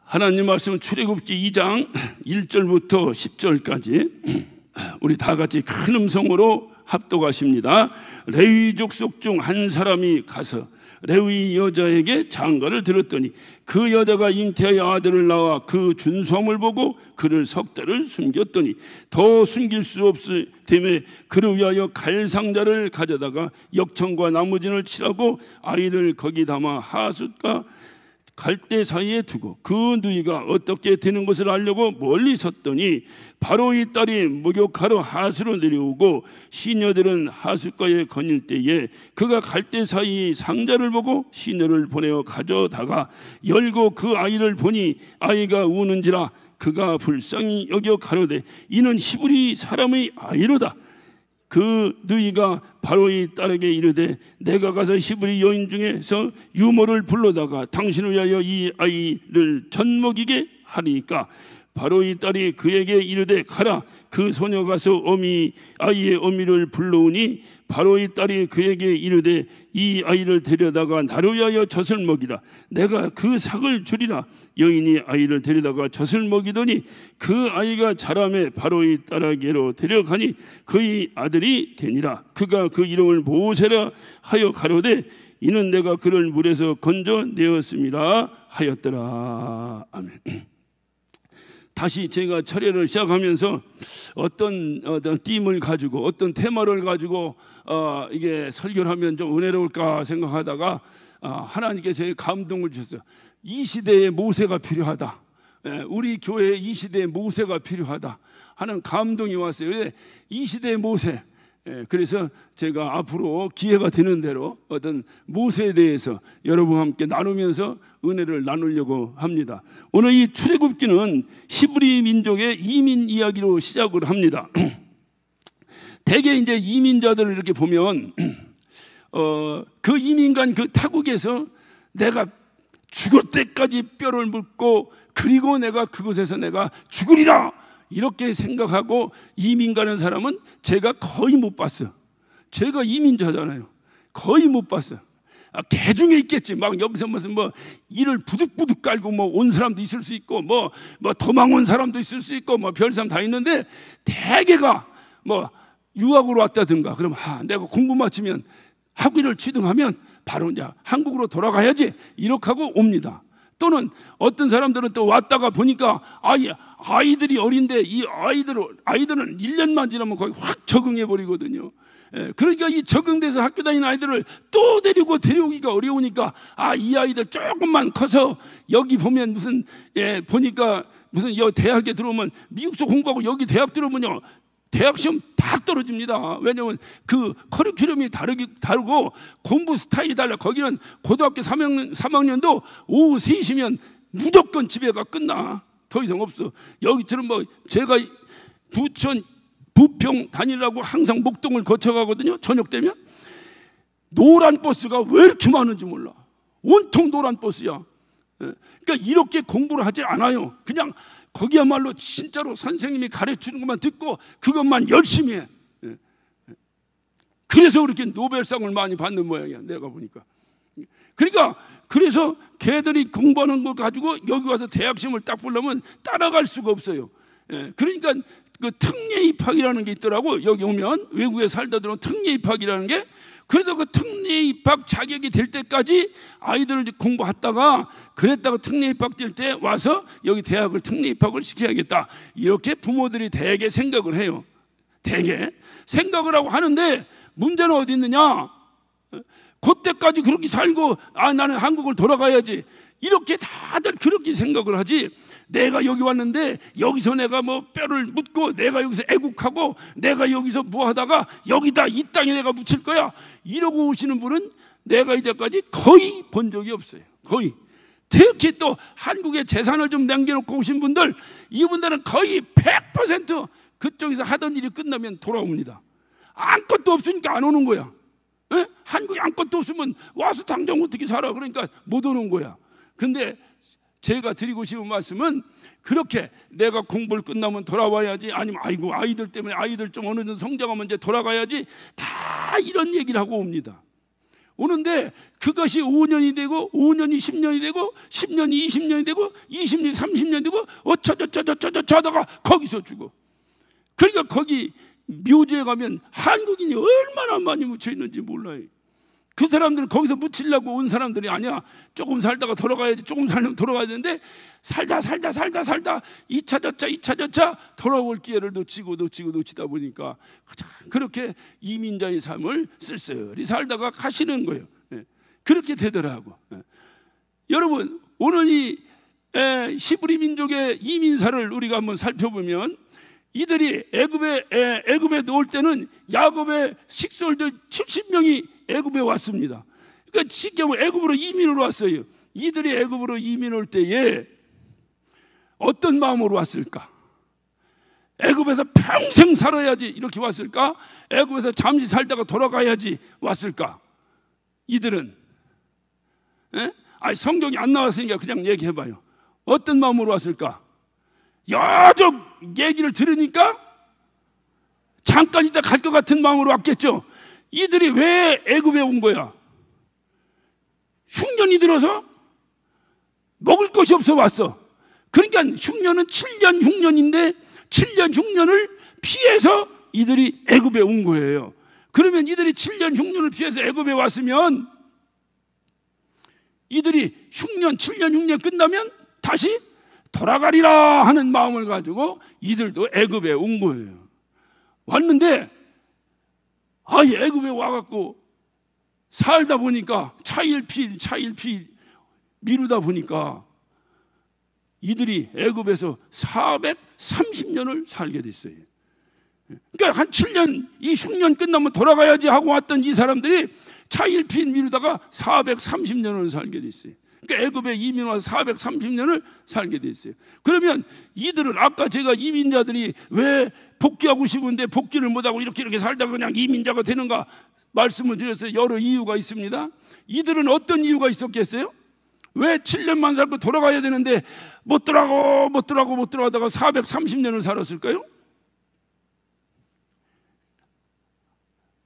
하나님 말씀은 출애굽기 2장 1절부터 10절까지 우리 다 같이 큰 음성으로 합독하십니다. 레위 족속 중 한 사람이 가서 레위 여자에게 장가를 들었더니 그 여자가 잉태하여 아들을 낳아 그 준수함을 보고 그를 석 달을 숨겼더니 더 숨길 수 없을 때문에 그를 위하여 갈상자를 가져다가 역청과 나무진을 칠하고 아이를 거기 담아 하숫과 갈대 사이에 두고 그 누이가 어떻게 되는 것을 알려고 멀리 섰더니 바로의 딸이 목욕하러 하수로 내려오고 시녀들은 하숫가에 거닐 때에 그가 갈대 사이의 상자를 보고 시녀를 보내어 가져다가 열고 그 아이를 보니 아이가 우는지라 그가 불쌍히 여겨 가로되 이는 히브리 사람의 아이로다. 그 누이가 바로의 딸에게 이르되 내가 가서 히브리 여인 중에서 유모를 불러다가 당신을 위하여 이 아이를 젖먹이게 하리니까 바로의 딸이 그에게 이르되 가라. 그 소녀 가서 아이의 어미를 불러오니 바로의 딸이 그에게 이르되 이 아이를 데려다가 나를 위하여 젖을 먹이라. 내가 그 삭을 주리라. 여인이 아이를 데려다가 젖을 먹이더니 그 아이가 자라매 바로의 딸에게로 데려가니 그의 아들이 되니라. 그가 그 이름을 모세라 하여 가로되 이는 내가 그를 물에서 건져내었음이라 하였더라. 아멘. 다시 제가 철회를 시작하면서 어떤 띠임을 가지고 어떤 테마를 가지고 이게 설교를 하면 좀 은혜로울까 생각하다가 하나님께 제 감동을 주셨어요. 이 시대에 모세가 필요하다. 우리 교회에 이 시대에 모세가 필요하다 하는 감동이 왔어요. 이 시대의 모세. 그래서 제가 앞으로 기회가 되는 대로 어떤 모세에 대해서 여러분과 함께 나누면서 은혜를 나누려고 합니다. 오늘 이 출애굽기는 히브리 민족의 이민 이야기로 시작을 합니다. 대개 이제 이민자들을 이렇게 보면 그 이민간 그 타국에서 내가 죽을 때까지 뼈를 묻고 그리고 내가 그곳에서 내가 죽으리라 이렇게 생각하고 이민 가는 사람은 제가 거의 못 봤어요. 제가 이민자잖아요. 거의 못 봤어요. 개 중에 있겠지. 막 여기서 무슨 뭐 이를 부득부득 깔고 뭐 온 사람도 있을 수 있고 뭐 도망 온 사람도 있을 수 있고 뭐 별 사람 다 있는데 대개가 뭐 유학으로 왔다든가 그럼 내가 공부 마치면 학위를 취득하면 바로 이제 한국으로 돌아가야지 이렇게 하고 옵니다. 또는 어떤 사람들은 또 왔다가 보니까 아이들이 어린데 이 아이들은 1년만 지나면 거의 확 적응해 버리거든요. 그러니까 이 적응돼서 학교 다니는 아이들을 또 데려오기가 어려우니까 이 아이들 조금만 커서 여기 보면 보니까 무슨 여기 대학에 들어오면 미국서 공부하고 여기 대학 들어오면요 대학 시험 다 떨어집니다. 왜냐하면 그 커리큘럼이 다르고 공부 스타일이 달라. 거기는 고등학교 3학년도 오후 3시면 무조건 집에가 끝나. 더 이상 없어. 여기처럼 뭐 제가 부평 다니려고 항상 목동을 거쳐가거든요. 저녁 되면 노란 버스가 왜 이렇게 많은지 몰라. 온통 노란 버스야. 그러니까 이렇게 공부를 하지 않아요. 그냥 거기야말로 진짜로 선생님이 가르치는 것만 듣고 그것만 열심히 해. 그래서 그렇게 노벨상을 많이 받는 모양이야. 내가 보니까. 그러니까 그래서 걔들이 공부하는 걸 가지고 여기 와서 대학 시험을 딱 보려면 따라갈 수가 없어요. 그러니까 그 특례 입학이라는 게 있더라고. 여기 오면 외국에 살다 들어온 특례 입학이라는 게 그래도 그 특례 입학 자격이 될 때까지 아이들을 공부하다가 그랬다가 특례 입학 될 때 와서 여기 대학을 특례 입학을 시켜야겠다 이렇게 부모들이 대개 생각을 해요. 대개 생각을 하고 하는데 문제는 어디 있느냐. 그때까지 그렇게 살고 나는 한국을 돌아가야지 이렇게 다들 그렇게 생각을 하지. 내가 여기 왔는데 여기서 내가 뭐 뼈를 묻고 내가 여기서 애국하고 내가 여기서 뭐 하다가 여기다 이 땅에 내가 묻힐 거야 이러고 오시는 분은 내가 이제까지 거의 본 적이 없어요. 거의. 특히 또 한국에 재산을 좀 남겨놓고 오신 분들 이분들은 거의 100% 그쪽에서 하던 일이 끝나면 돌아옵니다. 아무것도 없으니까 안 오는 거야. 한국에 아무것도 없으면 와서 당장 어떻게 살아. 그러니까 못 오는 거야. 근데 제가 드리고 싶은 말씀은 그렇게 내가 공부를 끝나면 돌아와야지 아니면 아이들 때문에 아이들 좀 어느 정도 성장하면 이제 돌아가야지 다 이런 얘기를 하고 옵니다. 오는데 그것이 5년이 되고 5년이 10년이 되고 10년이 20년이 되고 20년이 30년이 되고 어쩌저쩌저쩌저쩌다가 거기서 죽어. 그러니까 거기 묘지에 가면 한국인이 얼마나 많이 묻혀 있는지 몰라요. 그 사람들은 거기서 묻히려고 온 사람들이 아니야. 조금 살다가 돌아가야지. 조금 살면 돌아가야 되는데 살다 2차저차 돌아올 기회를 놓치다 보니까 그렇게 이민자의 삶을 쓸쓸히 살다가 가시는 거예요. 그렇게 되더라고. 여러분, 오늘 이 히브리 민족의 이민사를 우리가 한번 살펴보면 이들이 애굽에 놓을 때는 야곱의 식솔들 70명이 애굽에 왔습니다. 그러니까 쉽게 말하면 애굽으로 이민을 왔어요. 이들이 애굽으로 이민 올 때에 어떤 마음으로 왔을까? 애굽에서 평생 살아야지 이렇게 왔을까? 애굽에서 잠시 살다가 돌아가야지 왔을까? 이들은 성경이 안 나왔으니까 그냥 얘기해봐요. 어떤 마음으로 왔을까? 여적 얘기를 들으니까 잠깐 있다 갈 것 같은 마음으로 왔겠죠. 이들이 왜 애굽에 온 거야? 흉년이 들어서 먹을 것이 없어 왔어. 그러니까 흉년은 7년 흉년인데 7년 흉년을 피해서 이들이 애굽에 온 거예요. 그러면 이들이 7년 흉년을 피해서 애굽에 왔으면 이들이 7년 흉년 끝나면 다시 돌아가리라 하는 마음을 가지고 이들도 애굽에 온 거예요. 왔는데 애굽에 와갖고 살다 보니까 차일피일 미루다 보니까 이들이 애굽에서 430년을 살게 됐어요. 그러니까 한 7년 이 흉년 끝나면 돌아가야지 하고 왔던 이 사람들이 차일피일 미루다가 430년을 살게 됐어요. 그러니까 애굽에 이민 와서 430년을 살게 됐어요. 그러면 이들은 아까 제가 이민자들이 왜 복귀하고 싶은데 복귀를 못하고 이렇게 살다가 그냥 이민자가 되는가 말씀을 드렸어요. 여러 이유가 있습니다. 이들은 어떤 이유가 있었겠어요? 왜 7년만 살고 돌아가야 되는데 못 들어가다가 430년을 살았을까요?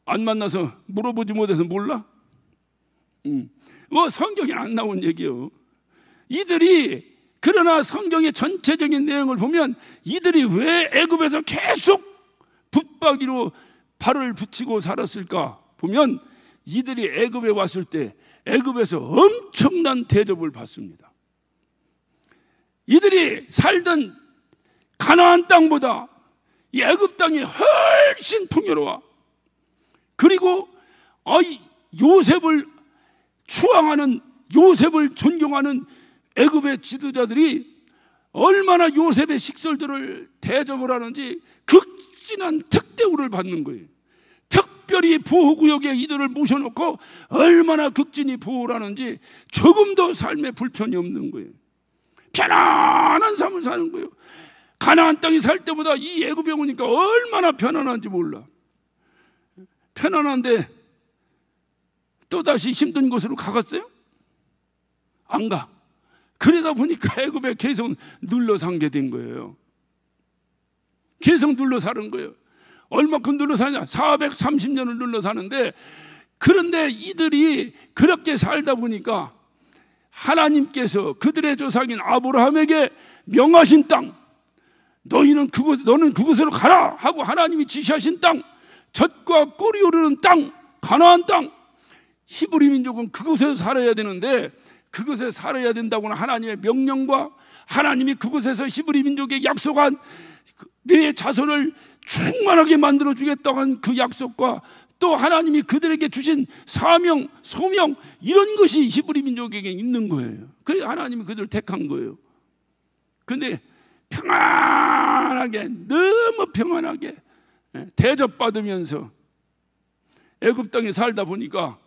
안 만나서 물어보지 못해서 몰라? 성경에 안 나온 얘기요. 이들이 그러나 성경의 전체적인 내용을 보면 이들이 왜 애굽에서 계속 붙박이로 발을 붙이고 살았을까 보면 이들이 애굽에 왔을 때 애굽에서 엄청난 대접을 받습니다. 이들이 살던 가나안 땅보다 이 애굽 땅이 훨씬 풍요로워. 그리고 요셉을 추앙하는, 요셉을 존경하는 애굽의 지도자들이 얼마나 요셉의 식솔들을 대접을 하는지 극진한 특대우를 받는 거예요. 특별히 보호구역에 이들을 모셔놓고 얼마나 극진히 보호를 하는지 조금도 삶에 불편이 없는 거예요. 편안한 삶을 사는 거예요. 가나안 땅에 살 때보다 이 애굽에 오니까 얼마나 편안한지 몰라. 편안한데 또다시 힘든 곳으로 가겠어요? 안 가. 그러다 보니까 애굽에 계속 눌러 살게 된 거예요. 계속 눌러 사는 거예요. 얼마큼 눌러 사냐? 430년을 눌러 사는데, 그런데 이들이 그렇게 살다 보니까 하나님께서 그들의 조상인 아브라함에게 명하신 땅, 너는 그곳으로 가라 하고 하나님이 지시하신 땅, 젖과 꿀이 흐르는 땅, 가나안 땅, 히브리 민족은 그곳에서 살아야 되는데, 그곳에 살아야 된다고는 하나님의 명령과 하나님이 그곳에서 히브리 민족에 약속한 내 자손을 충만하게 만들어 주겠다고 한 그 약속과 또 하나님이 그들에게 주신 사명, 소명, 이런 것이 히브리 민족에게 있는 거예요. 그래서 하나님이 그들을 택한 거예요. 근데 평안하게, 너무 평안하게 대접받으면서 애굽 땅에 살다 보니까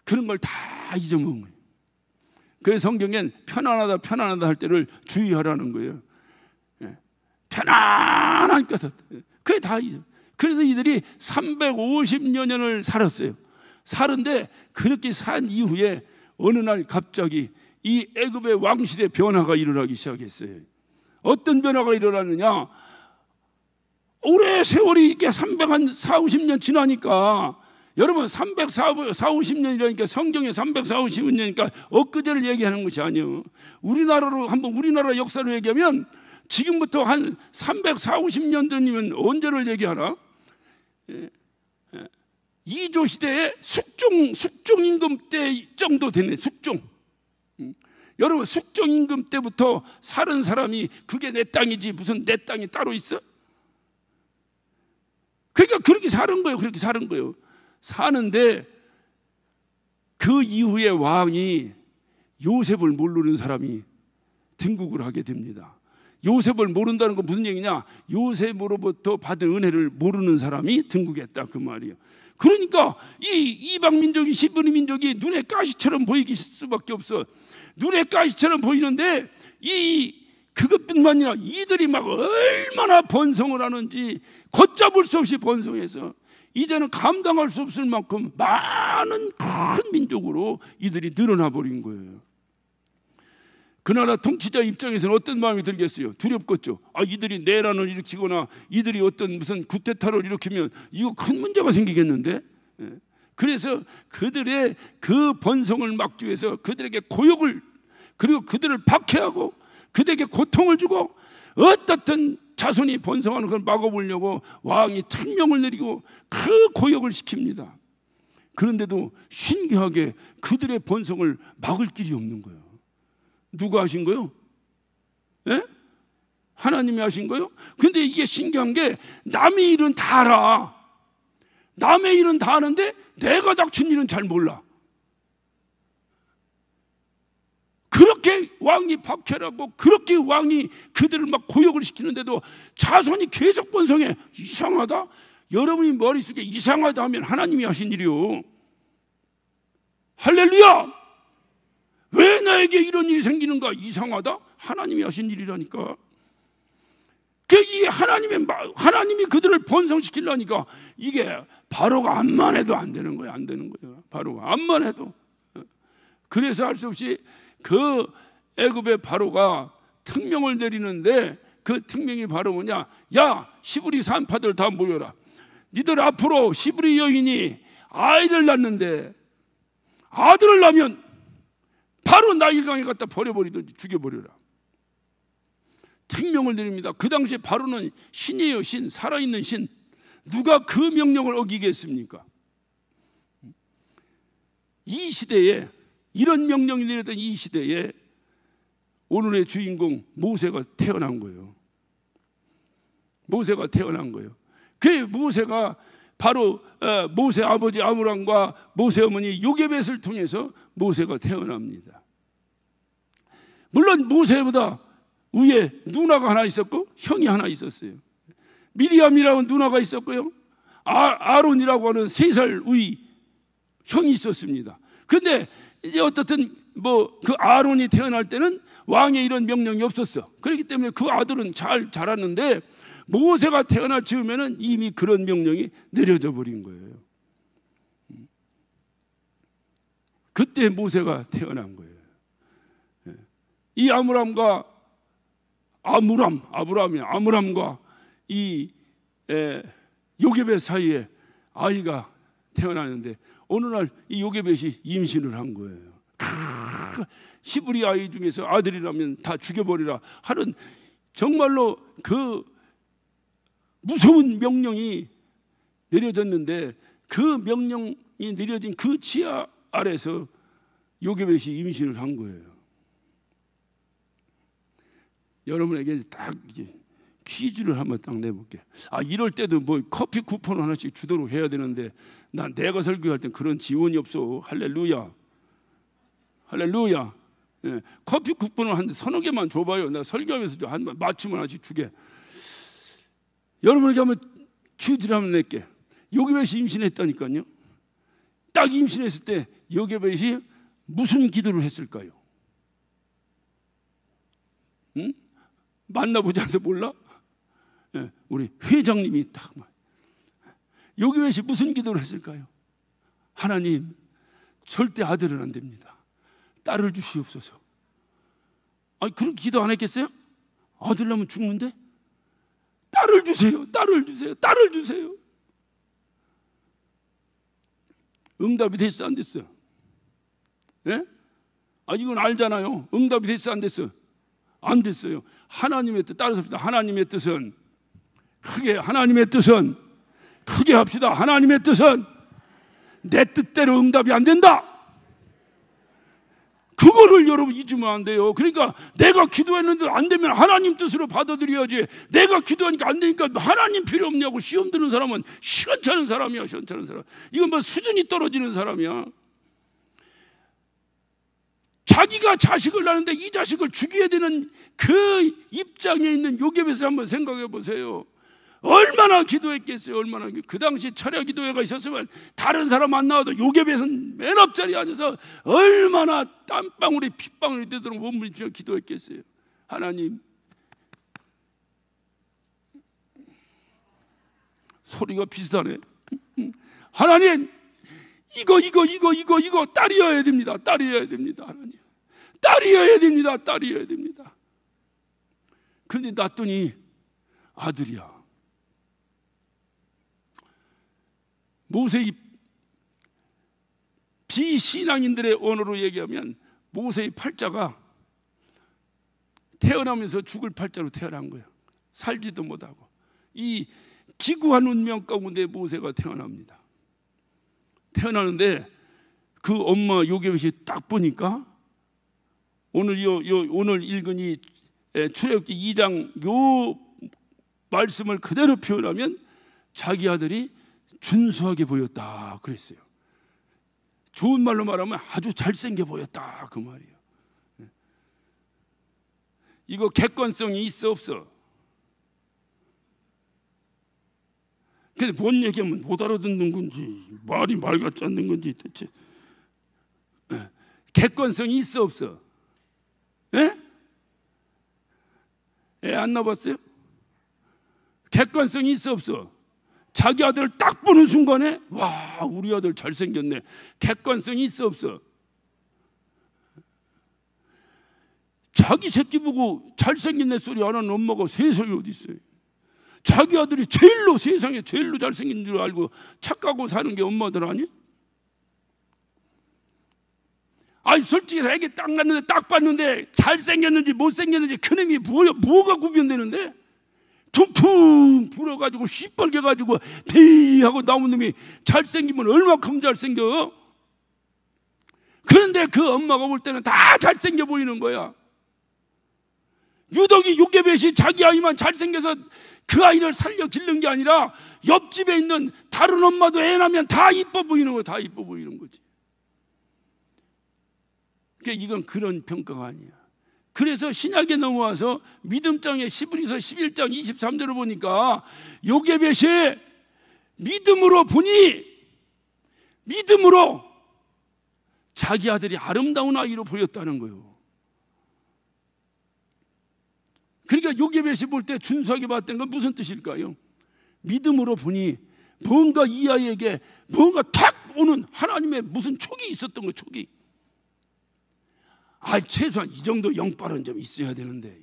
그런 걸 다 잊어먹은 거예요. 그래서 성경엔 편안하다 할 때를 주의하라는 거예요. 편안한 것을. 그게 다 잊어. 그래서 이들이 350여 년을 살았어요. 사는데 그렇게 산 이후에 어느 날 갑자기 이 애굽의 왕실의 변화가 일어나기 시작했어요. 어떤 변화가 일어나느냐? 오래 세월이 이렇게 340, 50년 지나니까 여러분 350년이라니까 성경에 350년이니까 엊그제를 얘기하는 것이 아니에요. 우리나라로 한번 우리나라 역사로 얘기하면 지금부터 한 340년 전이면 언제를 얘기하나? 이조 시대에 숙종 임금 때 정도 되네. 숙종. 여러분 숙종 임금 때부터 사는 사람이 그게 내 땅이지 무슨 내 땅이 따로 있어? 그러니까 그렇게 사는 거예요. 그렇게 사는 거예요. 사는데 그 이후에 왕이 요셉을 모르는 사람이 등극을 하게 됩니다. 요셉을 모른다는 건 무슨 얘기냐? 요셉으로부터 받은 은혜를 모르는 사람이 등극했다 그 말이에요. 그러니까 이 이방 민족이 히브리 민족이 눈에 가시처럼 보이기 수밖에 없어. 눈에 가시처럼 보이는데 그것뿐만 아니라 이들이 막 얼마나 번성을 하는지 걷잡을 수 없이 번성해서 이제는 감당할 수 없을 만큼 많은 큰 민족으로 이들이 늘어나 버린 거예요. 그 나라 통치자 입장에서는 어떤 마음이 들겠어요? 두렵겠죠. 이들이 내란을 일으키거나 이들이 어떤 무슨 쿠데타를 일으키면 이거 큰 문제가 생기겠는데. 그래서 그들의 그 번성을 막기 위해서 그들에게 고욕을 그리고 그들을 박해하고 그들에게 고통을 주고 어떻든 자손이 번성하는 걸 막아보려고 왕이 특명을 내리고 그 고역을 시킵니다. 그런데도 신기하게 그들의 번성을 막을 길이 없는 거예요. 누가 하신 거예요? 예? 하나님이 하신 거예요? 근데 이게 신기한 게 남의 일은 다 알아. 남의 일은 다 아는데 내가 닥친 일은 잘 몰라. 그렇게 왕이 박해라고 그렇게 왕이 그들을 막 고역을 시키는데도 자손이 계속 번성해. 이상하다. 여러분이 머릿속에 이상하다 하면 하나님이 하신 일이요. 할렐루야. 왜 나에게 이런 일이 생기는가? 이상하다. 하나님이 하신 일이라니까. 이 하나님이 그들을 번성시키려니까 이게 바로가 암만 해도 안 되는 거야. 안 되는 거야. 바로가 암만 해도. 그래서 할 수 없이 그 애굽의 바로가 특명을 내리는데 그 특명이 바로 뭐냐? 야, 히브리 산파들 다 모여라. 니들 앞으로 히브리 여인이 아이를 낳는데 아들을 낳으면 바로 나일강에 갖다 버려버리든지 죽여버려라. 특명을 내립니다. 그 당시에 바로는 신이에요. 신, 살아있는 신. 누가 그 명령을 어기겠습니까? 이 시대에 이런 명령이 내렸던 이 시대에 오늘의 주인공 모세가 태어난 거예요. 모세가 태어난 거예요. 그 모세가 바로 모세 아버지 아므람과 모세 어머니 요게벳을 통해서 모세가 태어납니다. 물론 모세보다 위에 누나가 하나 있었고 형이 하나 있었어요. 미리암이라고 누나가 있었고요. 아론이라고 하는 3살 위 형이 있었습니다. 근데 이제 어떻든 그 아론이 태어날 때는 왕의 이런 명령이 없었어. 그렇기 때문에 그 아들은 잘 자랐는데 모세가 태어날 즈음에는 이미 그런 명령이 내려져 버린 거예요. 그때 모세가 태어난 거예요. 이 아므람과 이 요게벳 사이에 아이가 태어나는데 어느 날 이 요게벳이 임신을 한 거예요. 히브리 아이 중에서 아들이라면 다 죽여버리라 하는 정말로 그 무서운 명령이 내려졌는데 그 명령이 내려진 그 지하 아래서 요게벳이 임신을 한 거예요. 여러분에게 딱 이제 퀴즈를 한번 딱 내볼게. 이럴 때도 뭐 커피 쿠폰 하나씩 주도록 해야 되는데 내가 설교할 땐 그런 지원이 없어. 할렐루야. 할렐루야. 예, 커피 쿠폰을 한 서너 개만 줘봐요. 나 설교하면서 한 맞춤을 하나씩 주게. 여러분에게 한번 퀴즈를 한번 낼게. 요게벳이 임신했다니까요. 딱 임신했을 때 요게벳이 무슨 기도를 했을까요? 응? 만나보지 않아서 몰라? 예, 우리 회장님이 딱 요게벳이 무슨 기도를 했을까요? 하나님, 절대 아들은 안 됩니다. 딸을 주시옵소서. 그런 기도 안 했겠어요? 아들 낳으면 죽는데? 딸을 주세요. 딸을 주세요. 딸을 주세요. 응답이 됐어 안 됐어? 예? 이건 알잖아요. 응답이 됐어 안 됐어? 안 됐어요. 하나님의 뜻 따라서 합시다. 하나님의 뜻은 크게, 하나님의 뜻은 크게 합시다. 하나님의 뜻은 내 뜻대로 응답이 안 된다. 그거를 여러분 잊으면 안 돼요. 그러니까 내가 기도했는데 안 되면 하나님 뜻으로 받아들여야지. 내가 기도하니까 안 되니까 하나님 필요 없냐고 시험 드는 사람은 시원찮은 사람이야. 시원찮은 사람. 이건 뭐 수준이 떨어지는 사람이야. 자기가 자식을 낳는데 이 자식을 죽여야 되는 그 입장에 있는 요셉을 한번 생각해 보세요. 얼마나 기도했겠어요. 얼마나. 그 당시 철야 기도회가 있었으면 다른 사람 안 나와도 요셉은 맨 앞자리에 앉아서 얼마나 땀방울이 핏방울이 되도록 몸부림치며 기도했겠어요. 하나님, 소리가 비슷하네. 하나님, 이거 딸이어야 됩니다. 딸이어야 됩니다. 하나님, 딸이어야 됩니다. 딸이어야 됩니다. 그런데 낳더니 아들이야. 모세의 비신앙인들의 언어로 얘기하면 모세의 팔자가 태어나면서 죽을 팔자로 태어난 거예요. 살지도 못하고. 이 기구한 운명 가운데 모세가 태어납니다. 태어나는데 그 엄마 요셉이 딱 보니까 오늘 오늘 읽은 이 출애굽기 2장 요 말씀을 그대로 표현하면 자기 아들이 준수하게 보였다 그랬어요. 좋은 말로 말하면 아주 잘생겨 보였다 그 말이에요. 이거 객관성이 있어 없어? 근데 뭔 얘기하면 못 알아듣는 건지 말이 말 같지 않는 건지 대체 객관성이 있어 없어? 애 안 낳아봤어요? 객관성이 있어 없어? 자기 아들을 딱 보는 순간에 와, 우리 아들 잘생겼네. 객관성이 있어 없어? 자기 새끼 보고 잘생겼네 소리 안 하는 엄마가 세상에 어디 있어요? 자기 아들이 제일로 세상에 제일로 잘생긴 줄 알고 착각하고 사는 게 엄마들 아니야? 솔직히 애기 딱 낳는데 딱 봤는데 잘생겼는지 못생겼는지 그놈이 뭐가 구별되는데? 퉁퉁 불어가지고 시뻘개가지고 대하고 나온 놈이 잘생기면 얼마큼 잘생겨? 그런데 그 엄마가 볼 때는 다 잘생겨 보이는 거야. 유독이 요셉이 자기 아이만 잘생겨서 그 아이를 살려 기른 게 아니라 옆집에 있는 다른 엄마도 애 낳으면 다 이뻐 보이는 거야. 다 이뻐 보이는 거지. 그러니까 이건 그런 평가가 아니야. 그래서 신약에 넘어와서 믿음장에 히브리서 11장 23절을 보니까 요셉이 믿음으로 보니 믿음으로 자기 아들이 아름다운 아이로 보였다는 거예요. 그러니까 요셉이 볼 때 준수하게 봤던 건 무슨 뜻일까요? 믿음으로 보니 뭔가 이 아이에게 뭔가 탁 오는 하나님의 무슨 촉이 있었던 거. 촉이. 최소한 이 정도 영빨은 좀 있어야 되는데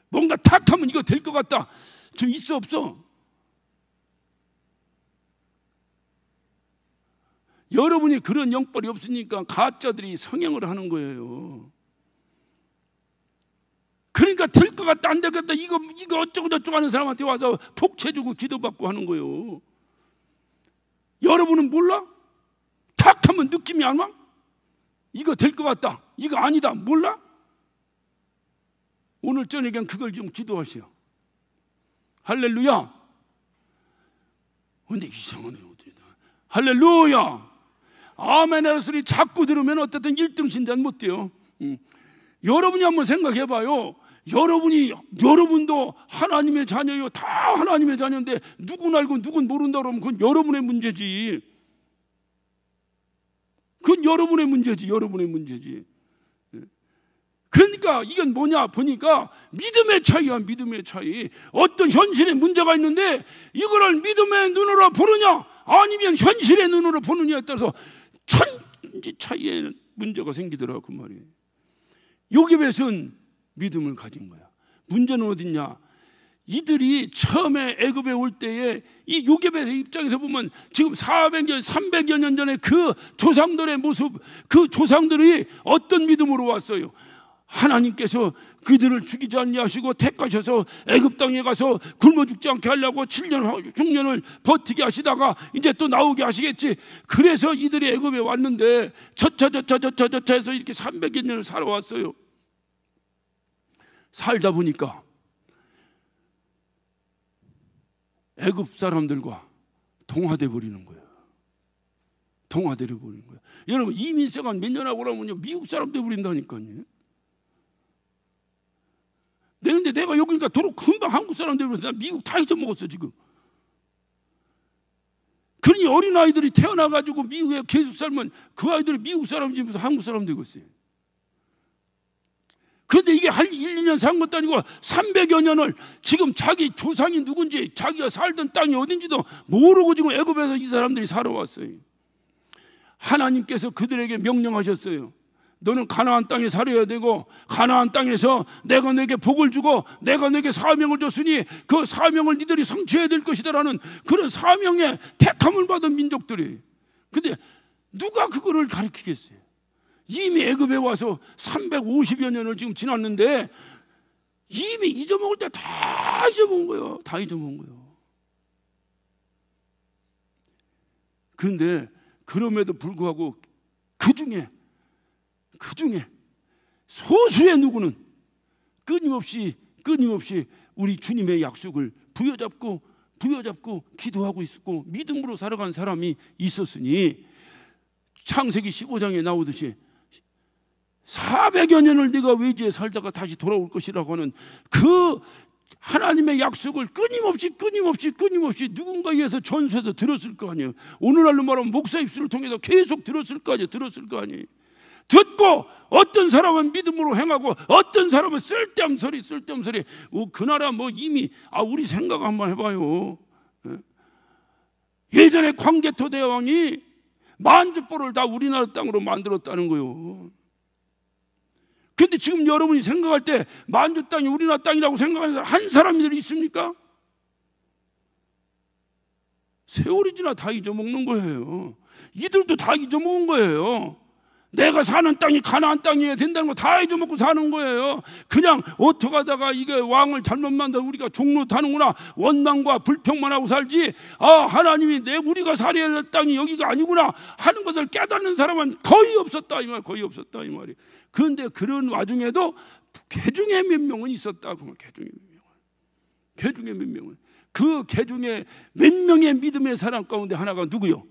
뭔가 탁 하면 이거 될 것 같다 좀 있어 없어? 여러분이 그런 영빨이 없으니까 가짜들이 성행을 하는 거예요. 그러니까 될 것 같다 안 될 것 같다 이거 어쩌고 저쩌고 하는 사람한테 와서 복채주고 기도받고 하는 거예요. 여러분은 몰라? 탁 하면 느낌이 안 와? 이거 될 것 같다 이거 아니다 몰라? 오늘 저녁엔 그걸 좀 기도하시오. 할렐루야. 근데 이상하네. 할렐루야. 아멘의 소리 자꾸 들으면 어쨌든 1등 신자는 못 돼요. 여러분이 한번 생각해 봐요. 여러분도 하나님의 자녀요. 다 하나님의 자녀인데 누군 알고 누군 모른다 그러면 그건 여러분의 문제지. 그건 여러분의 문제지. 여러분의 문제지. 그러니까 이건 뭐냐 보니까 믿음의 차이야. 믿음의 차이. 어떤 현실에 문제가 있는데 이거를 믿음의 눈으로 보느냐 아니면 현실의 눈으로 보느냐에 따라서 천지 차이의 문제가 생기더라고 그 말이에요. 요셉은 믿음을 가진 거야. 문제는 어딨냐? 이들이 처음에 애굽에 올 때에 이 요셉의 입장에서 보면 지금 400년, 300여 년 전에 그 조상들의 모습, 그 조상들이 어떤 믿음으로 왔어요? 하나님께서 그들을 죽이지 않게 하시고 택하셔서 애굽 땅에 가서 굶어 죽지 않게 하려고 7년, 6년을 버티게 하시다가 이제 또 나오게 하시겠지. 그래서 이들이 애굽에 왔는데 저차 해서 이렇게 300여 년을 살아왔어요. 살다 보니까 애굽 사람들과 동화돼 버리는 거예요. 동화돼 버리는 거예요. 여러분, 이민생활 몇 년 하고 나면요 미국 사람 돼 버린다니까요. 근데 내가 여기니까 도로 금방 한국 사람 돼 버려서 미국 다 잊어먹었어 지금. 그러니 어린 아이들이 태어나가지고 미국에 계속 살면 그 아이들이 미국 사람인지 무슨 한국 사람 되겠어요. 그런데 이게 한 1, 2년 산 것도 아니고 300여 년을 지금 자기 조상이 누군지, 자기가 살던 땅이 어딘지도 모르고 지금 애굽에서 이 사람들이 살아왔어요. 하나님께서 그들에게 명령하셨어요. 너는 가나안 땅에 살아야 되고, 가나안 땅에서 내가 내게 복을 주고 내가 내게 사명을 줬으니 그 사명을 니들이 성취해야 될 것이다라는 그런 사명에 택함을 받은 민족들이. 근데 누가 그거를 가르치겠어요? 이미 애굽에 와서 350여 년을 지금 지났는데 이미 잊어먹을 때 다 잊어먹은 거예요. 다 잊어먹은 거예요. 그런데 그럼에도 불구하고 그 중에 소수의 누구는 끊임없이 우리 주님의 약속을 부여잡고 기도하고 있었고 믿음으로 살아간 사람이 있었으니, 창세기 15장에 나오듯이 400여 년을 네가 외지에 살다가 다시 돌아올 것이라고 하는 그 하나님의 약속을 끊임없이 누군가에 의해서 전수해서 들었을 거 아니에요. 오늘날로 말하면 목사 입술을 통해서 계속 들었을 거 아니에요. 듣고 어떤 사람은 믿음으로 행하고 어떤 사람은 쓸데없는 소리. 그 나라 뭐 이미 우리 생각 한번 해봐요. 예전에 광개토 대왕이 만주포를 다 우리나라 땅으로 만들었다는 거예요. 근데 지금 여러분이 생각할 때 만주 땅이 우리나라 땅이라고 생각하는 사람 한 사람들이 있습니까? 세월이 지나 다 잊어먹는 거예요. 이들도 다 잊어먹은 거예요. 내가 사는 땅이 가나안 땅이어야 된다는 거 다 잊어먹고 사는 거예요. 그냥 어떡하다가 이게 왕을 잘못 만나 우리가 종로 타는구나 원망과 불평만 하고 살지, 하나님이 우리가 살아야 할 땅이 여기가 아니구나 하는 것을 깨닫는 사람은 거의 없었다 이 말이에요. 그런데 그런 와중에도 개중에 몇 명은 있었다. 개중에 몇 명은. 그 개중에 몇 명의 믿음의 사람 가운데 하나가 누구요?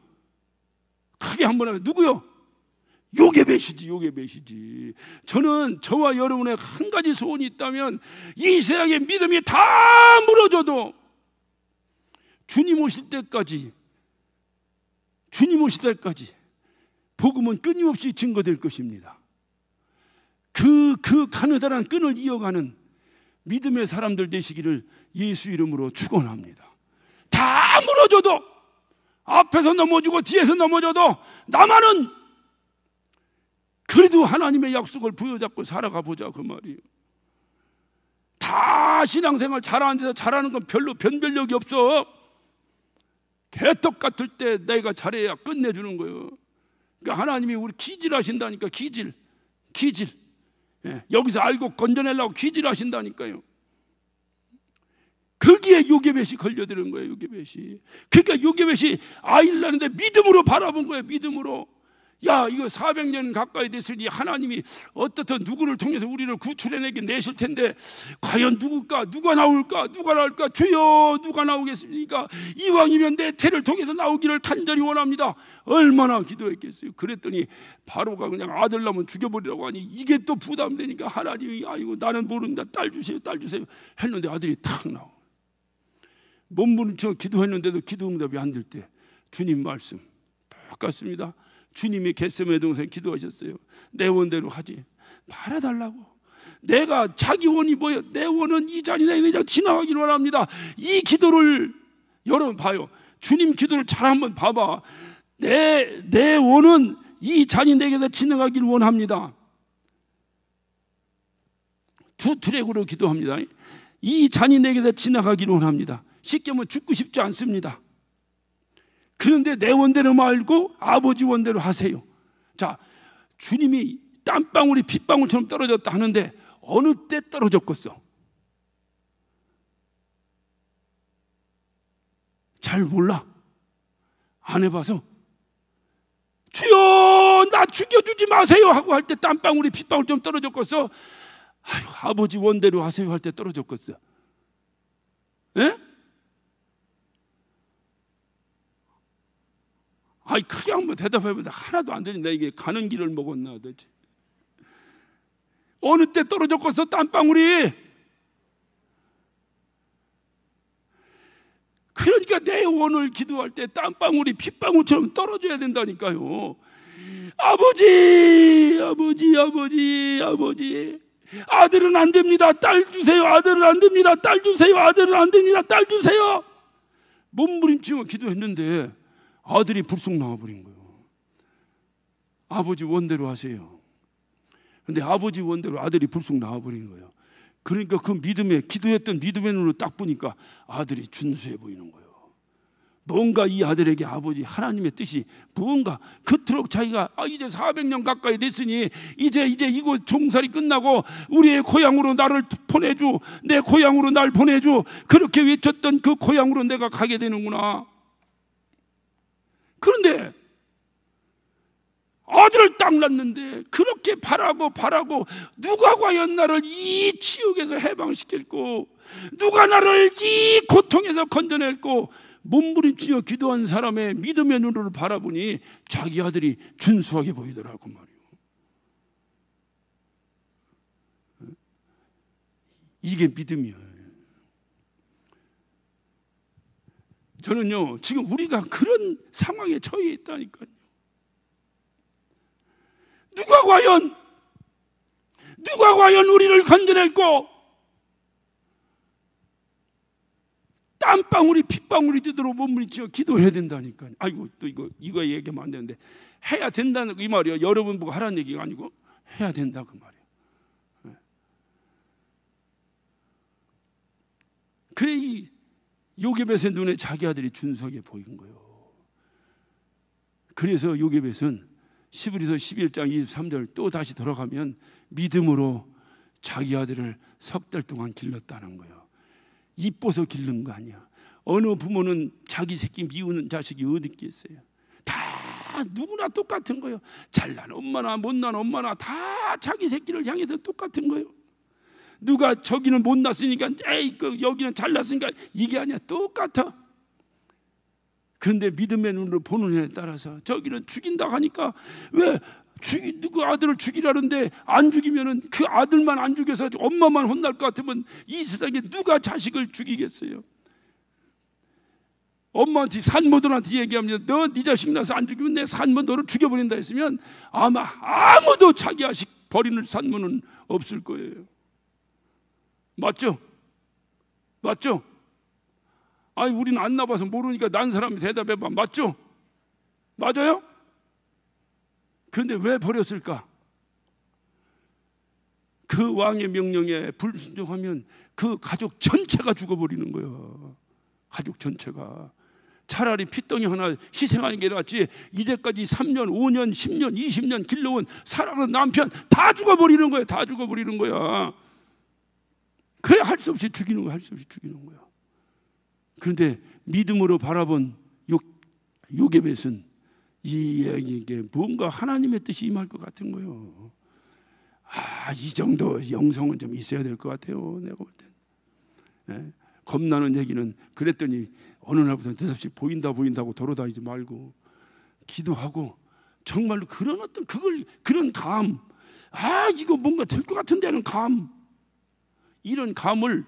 크게 한번 하면 누구요? 요게벳이지. 저는 저와 여러분의 한 가지 소원이 있다면 이 세상의 믿음이 다 무너져도 주님 오실 때까지 복음은 끊임없이 증거될 것입니다. 그 가느다란 끈을 이어가는 믿음의 사람들 되시기를 예수 이름으로 축원합니다. 다 무너져도, 앞에서 넘어지고 뒤에서 넘어져도 나만은 그래도 하나님의 약속을 부여잡고 살아가 보자 그 말이에요. 다 신앙생활 잘하는 데서 잘하는 건 별로 변별력이 없어. 개떡 같을 때 내가 잘해야 끝내주는 거예요. 그러니까 하나님이 우리 기질하신다니까. 기질. 여기서 알고 건져내려고 기질하신다니까요. 거기에 요게벳이 걸려드는 거예요. 요게벳이. 그러니까 요게벳이 아이를 낳는데 믿음으로 바라본 거예요. 믿음으로. 야, 이거 400년 가까이 됐으니 하나님이 어떻든 누구를 통해서 우리를 구출해내게 내실 텐데 과연 누가 나올까 주여 누가 나오겠습니까? 이왕이면 내 태를 통해서 나오기를 간절히 원합니다. 얼마나 기도했겠어요. 그랬더니 바로가 그냥 아들 낳으면 죽여버리라고 하니 이게 또 부담되니까 하나님이 아이고 나는 모른다, 딸 주세요 했는데 아들이 탁 나와. 몸부림쳐 기도했는데도 기도 응답이 안 될 때 주님 말씀 똑같습니다. 주님이 겟세마네 동산 기도하셨어요. 내 원대로 하지 말아달라고. 내가 자기 원이 뭐예요? 내 원은 이 잔이 내게 그냥 지나가기를 원합니다. 이 기도를 여러분 봐요. 주님 기도를 잘 한번 봐봐. 내 원은 이 잔이 내게서 지나가기를 원합니다. 두 트랙으로 기도합니다. 이 잔인에게서 지나가기를 원합니다. 쉽게 말하면 죽고 싶지 않습니다. 그런데 내 원대로 말고 아버지 원대로 하세요. 자, 주님이 땀방울이 핏방울처럼 떨어졌다 하는데 어느 때 떨어졌겠어? 잘 몰라. 안 해봐서. 주여 나 죽여주지 마세요 하고 할 때 땀방울이 핏방울처럼 떨어졌겠어? 아유, 아버지 원대로 하세요 할 때 떨어졌겠어? 예? 아이, 크게 한번 대답해보자. 하나도 안 되니. 이게 가는 길을 먹었나 도대체. 어느 때 떨어졌겠어 땀방울이? 그러니까 내 원을 기도할 때 땀방울이 핏방울처럼 떨어져야 된다니까요. 아버지, 아버지, 아버지, 아버지. 아들은 안 됩니다. 딸 주세요. 아들은 안 됩니다. 딸 주세요. 아들은 안 됩니다. 딸 주세요. 몸부림치고 기도했는데 아들이 불쑥 나와버린 거예요. 아버지 원대로 하세요. 근데 아버지 원대로 아들이 불쑥 나와버린 거예요. 그러니까 그 믿음에, 기도했던 믿음의 눈으로 딱 보니까 아들이 준수해 보이는 거예요. 뭔가 이 아들에게 아버지 하나님의 뜻이 뭔가 그토록 자기가 이제 400년 가까이 됐으니 이제 이곳 종살이 끝나고 우리의 고향으로 나를 보내줘, 내 고향으로 날 보내줘, 그렇게 외쳤던 그 고향으로 내가 가게 되는구나. 그런데 아들을 딱 낳는데 그렇게 바라고 누가 과연 나를 이 지옥에서 해방시킬고, 누가 나를 이 고통에서 건져낼고, 몸부림치며 기도한 사람의 믿음의 눈으로 바라보니 자기 아들이 준수하게 보이더라고 말이에요. 이게 믿음이에요. 저는요, 지금 우리가 그런 상황에 처해 있다니까요. 누가 과연 우리를 건져낼고 땀방울이 핏방울이 되도록 몸부림치며 기도해야 된다니까요. 아이고, 또 이거 얘기하면 안 되는데, 해야 된다는 이 말이야. 여러분 보고 하라는 얘기가 아니고 해야 된다 그 말이야. 그래, 이 요게벳의 눈에 자기 아들이 준수하게 보인 거예요. 그래서 요게벳은 히브리서 11장 23절 또 다시 돌아가면 믿음으로 자기 아들을 석 달 동안 길렀다는 거예요. 이뻐서 기른 거 아니야. 어느 부모는 자기 새끼 미우는 자식이 어디 있겠어요? 다 누구나 똑같은 거예요. 잘난 엄마나 못난 엄마나 다 자기 새끼를 향해서 똑같은 거예요. 누가 저기는 못났으니까 에이 여기는 잘났으니까 이게 아니야. 똑같아. 그런데 믿음의 눈으로 보는 애에 따라서 저기는 죽인다 하니까 왜 그 아들을 죽이라는데 안 죽이면은 그 아들만 안 죽여서 엄마만 혼날 것 같으면 이 세상에 누가 자식을 죽이겠어요? 엄마한테 산모들한테 얘기합니다. 너 네 자식 낳아서 안 죽이면 내 산모 너를 죽여버린다 했으면 아마 아무도 자기 자식 버리는 산모는 없을 거예요. 맞죠? 맞죠? 아니 우리는 안 나봐서 모르니까 난 사람이 대답해봐. 맞죠? 맞아요? 그런데 왜 버렸을까? 그 왕의 명령에 불순종하면 그 가족 전체가 죽어버리는 거예요. 가족 전체가. 차라리 핏덩이 하나 희생하는 게 낫지, 이제까지 3년, 5년, 10년, 20년 길러온 사랑하는 남편 다 죽어버리는 거야. 다 죽어버리는 거야. 그래 할 수 없이 죽이는 거야. 할 수 없이 죽이는 거야. 그런데 믿음으로 바라본 요게벳은 이게 뭔가 하나님의 뜻이 임할 것 같은 거예요. 이 정도 영성은 좀 있어야 될 것 같아요. 내가 볼 땐. 네? 겁나는 얘기는 그랬더니 어느 날부터 대답시 보인다고 돌아다니지 말고 기도하고 정말로 그런 어떤 그런 감, 이거 뭔가 될 것 같은데 하는 감, 이런 감을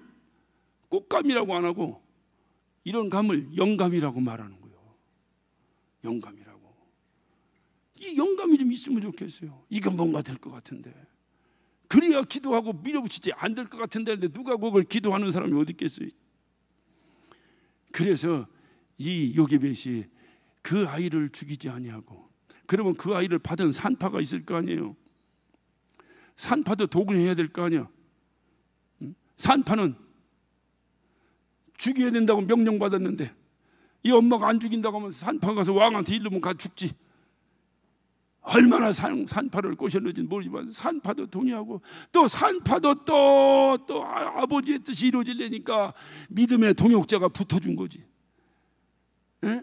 꽃감이라고 안 하고 이런 감을 영감이라고 말하는 거예요. 영감이라고. 이 영감이 좀 있으면 좋겠어요. 이건 뭔가 될 것 같은데. 그래야 기도하고 밀어붙이지. 안 될 것 같은데 누가 그걸 기도하는 사람이 어디 있겠어요? 그래서 이 요게벳이 그 아이를 죽이지 아니하고, 그러면 그 아이를 받은 산파가 있을 거 아니에요. 산파도 도굴해야 될 거 아니야. 산파는 죽여야 된다고 명령받았는데 이 엄마가 안 죽인다고 하면 산파 가서 왕한테 이르면 가 죽지. 얼마나 산파를 꼬셨는지 모르지만 산파도 동의하고 또 산파도 또 아버지의 뜻이 이루어지려니까 믿음의 동역자가 붙어준 거지. 예?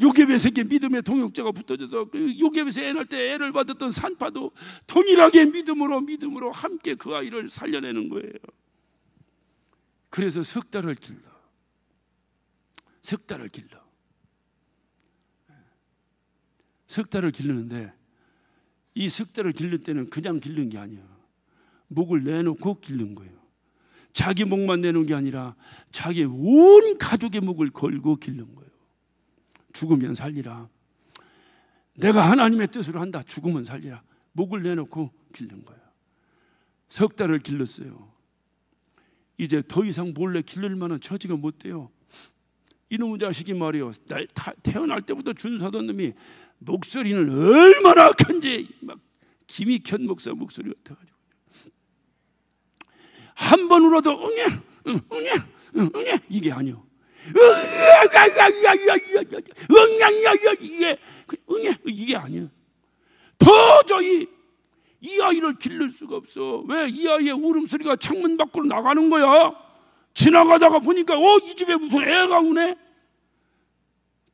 요게벳에게 믿음의 동역자가 붙어져서 그 요게벳에 애 낳을 때 애를 받았던 산파도 동일하게 믿음으로 함께 그 아이를 살려내는 거예요. 그래서 석 달을 길러. 석 달을 기르는데 이 석 달을 기를 때는 그냥 기른 게 아니야. 목을 내놓고 기른 거예요. 자기 목만 내놓은 게 아니라 자기 온 가족의 목을 걸고 기른 거예요. 죽으면 살리라. 내가 하나님의 뜻으로 한다. 죽으면 살리라. 목을 내놓고 기른 거예요. 석 달을 길렀어요. 이제 더 이상 몰래 기를 만한 처지가 못 돼요. 이놈의 자식이 말이요, 태어날 때부터 준사던 놈이 목소리는 얼마나 큰지 막 김익현 목사 목소리 같아가지고 한 번 울어도 응애 이게 아니요. 이게 아니에요. 도저히 이 아이를 기를 수가 없어. 왜? 이 아이의 울음소리가 창문 밖으로 나가는 거야. 지나가다가 보니까 이 집에 무슨 애가 우네.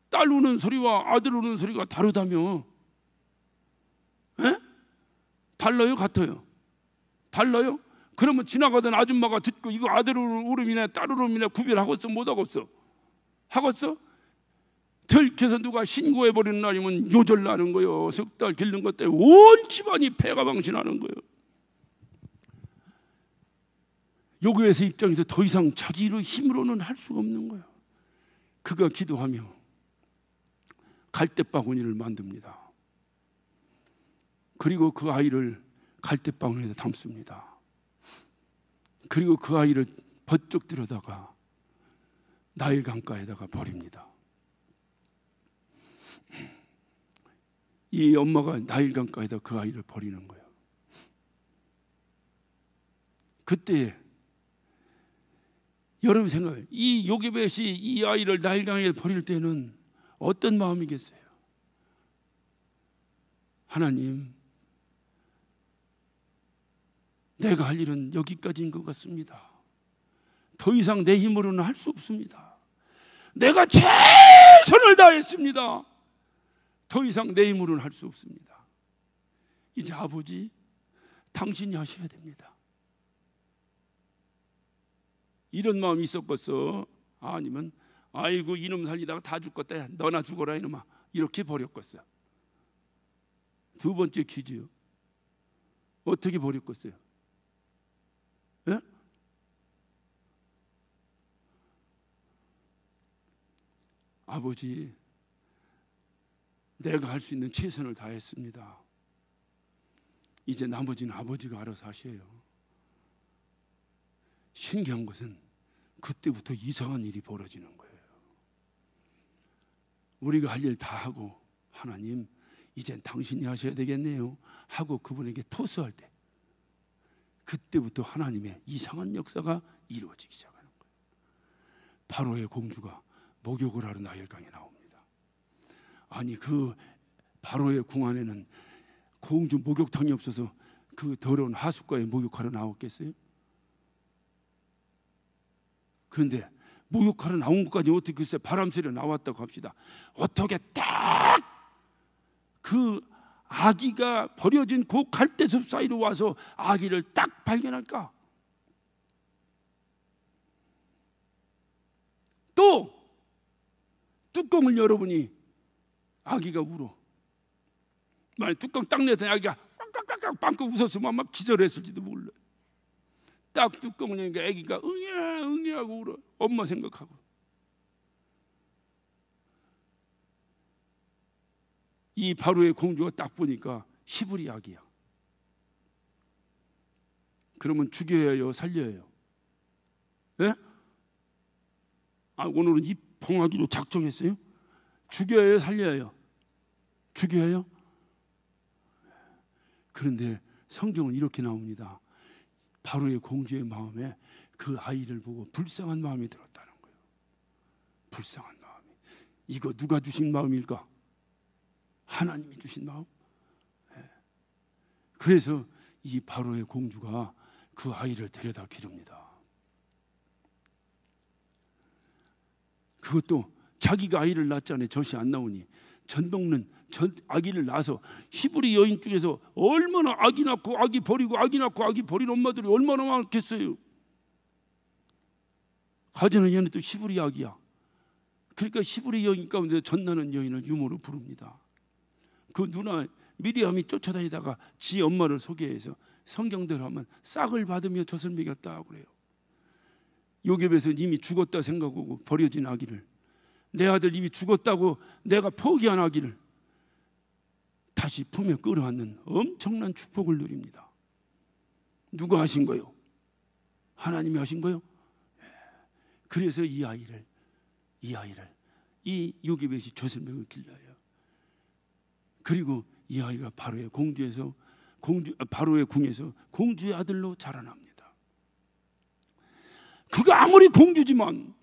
딸 우는 소리와 아들 우는 소리가 다르다며. 에? 달라요? 같아요? 달라요? 그러면 지나가던 아줌마가 듣고 이거 아들 울음이네 딸 울음이네 구별하겠어? 못하겠어? 하겠어? 들켜서 누가 신고해버리는 날이면 요절나는 거예요. 석 달 기른 것 때문에 온 집안이 패가 방신하는 거예요. 요교에서 입장에서 더 이상 자기의 힘으로는 할 수가 없는 거예요. 그가 기도하며 갈대바구니를 만듭니다. 그리고 그 아이를 갈대바구니에 담습니다. 그리고 그 아이를 번쩍 들여다가 나일 강가에다가 버립니다. 이 엄마가 나일 강가에다 그 아이를 버리는 거예요. 그때 여러분 생각해요. 이 요게벳이 이 아이를 나일 강에 버릴 때는 어떤 마음이겠어요? 하나님, 내가 할 일은 여기까지인 것 같습니다. 더 이상 내 힘으로는 할 수 없습니다. 내가 최선을 다했습니다. 더 이상 내 힘으로는 할 수 없습니다. 이제 아버지, 당신이 하셔야 됩니다. 이런 마음이 있었겠어? 아니면 아이고 이놈 살리다가 다 죽겠다. 너나 죽어라 이놈아. 이렇게 버렸겠어? 두 번째 퀴즈요. 어떻게 버렸겠어요? 예? 아버지, 내가 할 수 있는 최선을 다했습니다. 이제 나머지는 아버지가 알아서 하셔요. 신기한 것은 그때부터 이상한 일이 벌어지는 거예요. 우리가 할 일 다 하고 하나님 이젠 당신이 하셔야 되겠네요 하고 그분에게 토스할 때 그때부터 하나님의 이상한 역사가 이루어지기 시작하는 거예요. 바로의 공주가 목욕을 하러 나일강에 나옵니다. 아니 그 바로의 궁 안에는 공주 목욕탕이 없어서 그 더러운 하숫가에 목욕하러 나왔겠어요? 그런데 목욕하러 나온 것까지 어떻게 글쎄 바람소리가 나왔다고 합시다. 어떻게 딱 그 아기가 버려진 그 갈대숲 사이로 와서 아기를 딱 발견할까? 또 뚜껑을 열어보니 아기가 울어. 만약 뚜껑 딱 내더니 아기가 꽉꽉꽉 빵긋 웃었으면 아마 기절했을지도 몰라요. 딱 뚜껑을 여니까 아기가 응애 하고 울어. 엄마 생각하고. 이 바로의 공주가 딱 보니까 히브리 아기야. 그러면 죽여야 해요? 살려야 해요? 예? 오늘은 이 봉하기로 작정했어요? 죽여야 해요? 살려야 해요? 죽여야 해요? 그런데 성경은 이렇게 나옵니다. 바로의 공주의 마음에 그 아이를 보고 불쌍한 마음이 들었다는 거예요. 불쌍한 마음이. 이거 누가 주신 마음일까? 하나님이 주신 마음. 그래서 이 바로의 공주가 그 아이를 데려다 기릅니다. 그것도 자기가 아이를 낳았잖아요. 젖이 안 나오니 젖 먹는 아기를 낳아서 히브리 여인 중에서 얼마나 아기 낳고 아기 버리고 아기 낳고 아기 버린 엄마들이 얼마나 많겠어요. 가정의 연애도 히브리 아기야. 그러니까 히브리 여인 가운데 젖 나는 여인을 유모로 부릅니다. 그 누나 미리암이 쫓아다니다가 지 엄마를 소개해서 성경대로 하면 싹을 받으며 젖을 먹였다 그래요. 요셉에서는 이미 죽었다 생각하고 버려진 아기를, 내 아들 이미 죽었다고 내가 포기한 아기를 다시 품에 끌어안는 엄청난 축복을 누립니다. 누가 하신 거요? 하나님이 하신 거요? 그래서 이 아이를 이 요셉이 젖을 먹여 길러요. 그리고 이 아이가 바로의 바로의 궁에서 공주의 아들로 자라납니다. 그가 아무리 공주지만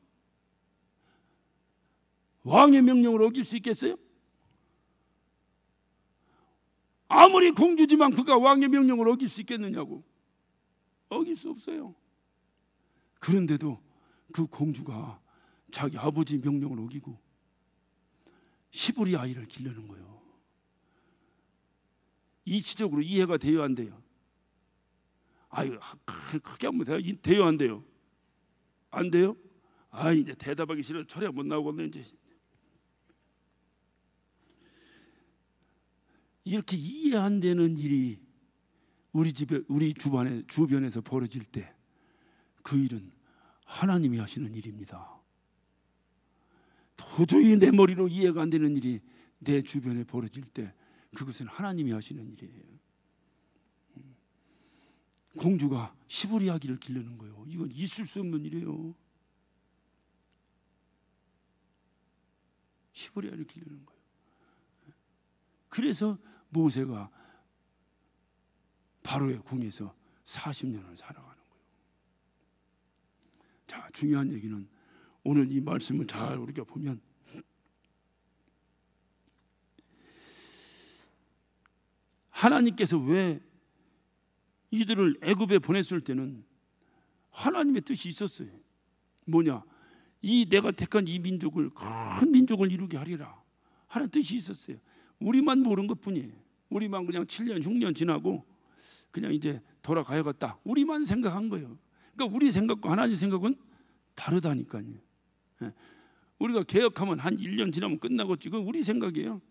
왕의 명령을 어길 수 있겠어요? 아무리 공주지만 그가 왕의 명령을 어길 수 있겠느냐고. 어길 수 없어요. 그런데도 그 공주가 자기 아버지 명령을 어기고 히브리 아이를 기르는 거예요. 이치적으로 이해가 돼요, 안 돼요? 아유, 크게 한번 돼요, 안 돼요? 안 돼요? 아, 이제 대답하기 싫어. 철야 못 나오겠네 이제. 이렇게 이해 안 되는 일이 우리 집에, 우리 주변에서 벌어질 때 그 일은 하나님이 하시는 일입니다. 도저히 내 머리로 이해가 안 되는 일이 내 주변에 벌어질 때 그것은 하나님이 하시는 일이에요. 공주가 히브리 아기를 기르는 거예요. 이건 있을 수 없는 일이에요. 히브리 아기를 기르는 거예요. 그래서 모세가 바로의 궁에서 40년을 살아가는 거예요. 자, 중요한 얘기는 오늘 이 말씀을 잘 우리가 보면 하나님께서 왜 이들을 애굽에 보냈을 때는 하나님의 뜻이 있었어요. 뭐냐? 이 내가 택한 이 민족을, 큰 민족을 이루게 하리라 하는 뜻이 있었어요. 우리만 모르는 것뿐이에요. 우리만 그냥 7년 6년 지나고 그냥 이제 돌아가야겠다, 우리만 생각한 거예요. 그러니까 우리 생각과 하나님 생각은 다르다니까요. 우리가 개혁하면 한 1년 지나면 끝나겠지. 그건 우리 생각이에요.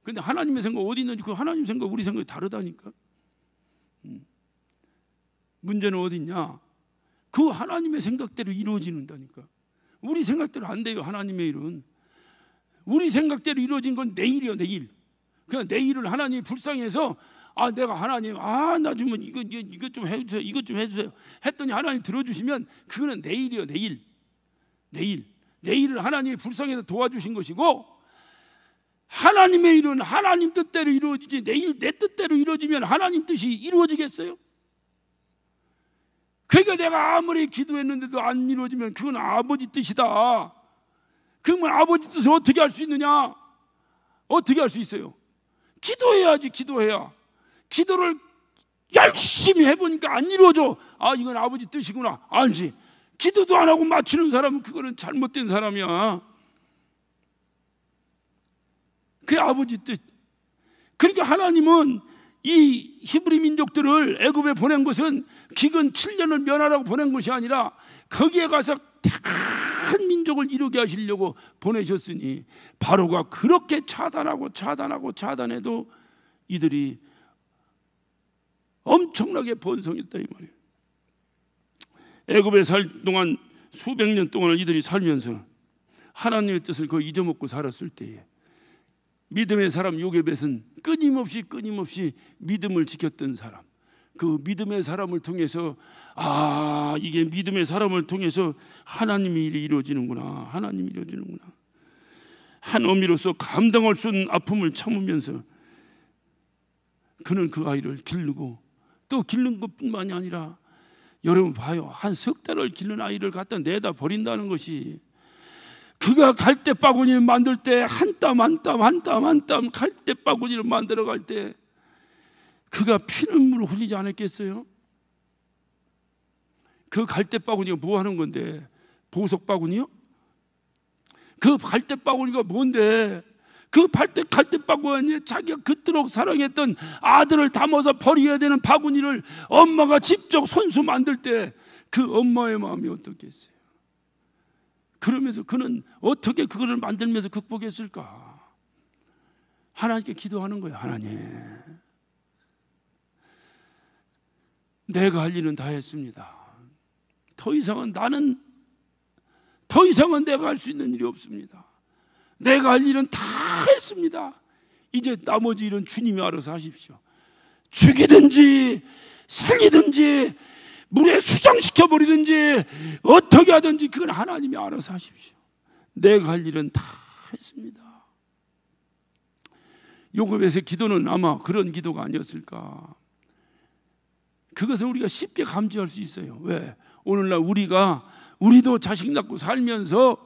근데 하나님의 생각 어디 있는지 그 하나님 생각 우리 생각이 다르다니까. 문제는 어디 있냐? 그 하나님의 생각대로 이루어지는다니까. 우리 생각대로 안 돼요. 하나님의 일은 우리 생각대로 이루어진 건 내일이요, 내일. 그냥 내일을 하나님이 불쌍해서 내가 하나님 나 주면 이거 좀 해주세요, 이것 좀 해주세요 했더니 하나님 들어주시면 그거는 내일이요, 내일을 하나님이 불쌍해서 도와주신 것이고, 하나님의 일은 하나님 뜻대로 이루어지지 내일 내 뜻대로 이루어지면 하나님 뜻이 이루어지겠어요? 그러니까 내가 아무리 기도했는데도 안 이루어지면 그건 아버지 뜻이다. 그러면 아버지 뜻을 어떻게 할 수 있느냐? 어떻게 할 수 있어요? 기도해야지. 기도해야. 기도를 열심히 해보니까 안 이루어져. 이건 아버지 뜻이구나 알지. 기도도 안 하고 맞추는 사람은 그거는 잘못된 사람이야. 그게 아버지 뜻. 그러니까 하나님은 이 히브리 민족들을 애굽에 보낸 것은 기근 7년을 면하라고 보낸 것이 아니라 거기에 가서 큰 민족을 이루게 하시려고 보내셨으니, 바로가 그렇게 차단해도 이들이 엄청나게 번성했다 이 말이에요. 애굽에 살 동안 수백 년 동안을 이들이 살면서 하나님의 뜻을 거의 잊어먹고 살았을 때에 믿음의 사람 요게벳은 끊임없이 믿음을 지켰던 사람. 그 믿음의 사람을 통해서 이게 믿음의 사람을 통해서 하나님의 일이 이루어지는구나. 하나님이 이루어지는구나. 한 어미로서 감당할 수 없는 아픔을 참으면서 그는 그 아이를 기르고, 또 기른 것뿐만이 아니라 여러분 봐요. 한 석 달을 기른 아이를 갖다 내다 버린다는 것이, 그가 갈대바구니를 만들 때 한 땀 한 땀 한 땀 한 땀 갈대바구니를 만들어 갈 때 그가 피눈물을 흘리지 않았겠어요? 그 갈대바구니가 뭐 하는 건데? 보석바구니요? 그 갈대바구니가 뭔데? 그 갈대바구니에 자기가 그토록 사랑했던 아들을 담아서 버려야 되는 바구니를 엄마가 직접 손수 만들 때 그 엄마의 마음이 어떻겠어요? 그러면서 그는 어떻게 그거를 만들면서 극복했을까? 하나님께 기도하는 거예요. 하나님, 내가 할 일은 다 했습니다. 더 이상은 내가 할 수 있는 일이 없습니다. 내가 할 일은 다 했습니다. 이제 나머지 일은 주님이 알아서 하십시오. 죽이든지 살리든지 물에 수장시켜버리든지 어떻게 하든지 그건 하나님이 알아서 하십시오. 내가 할 일은 다 했습니다. 요셉의 기도는 아마 그런 기도가 아니었을까. 그것은 우리가 쉽게 감지할 수 있어요. 왜? 오늘날 우리도 자식 낳고 살면서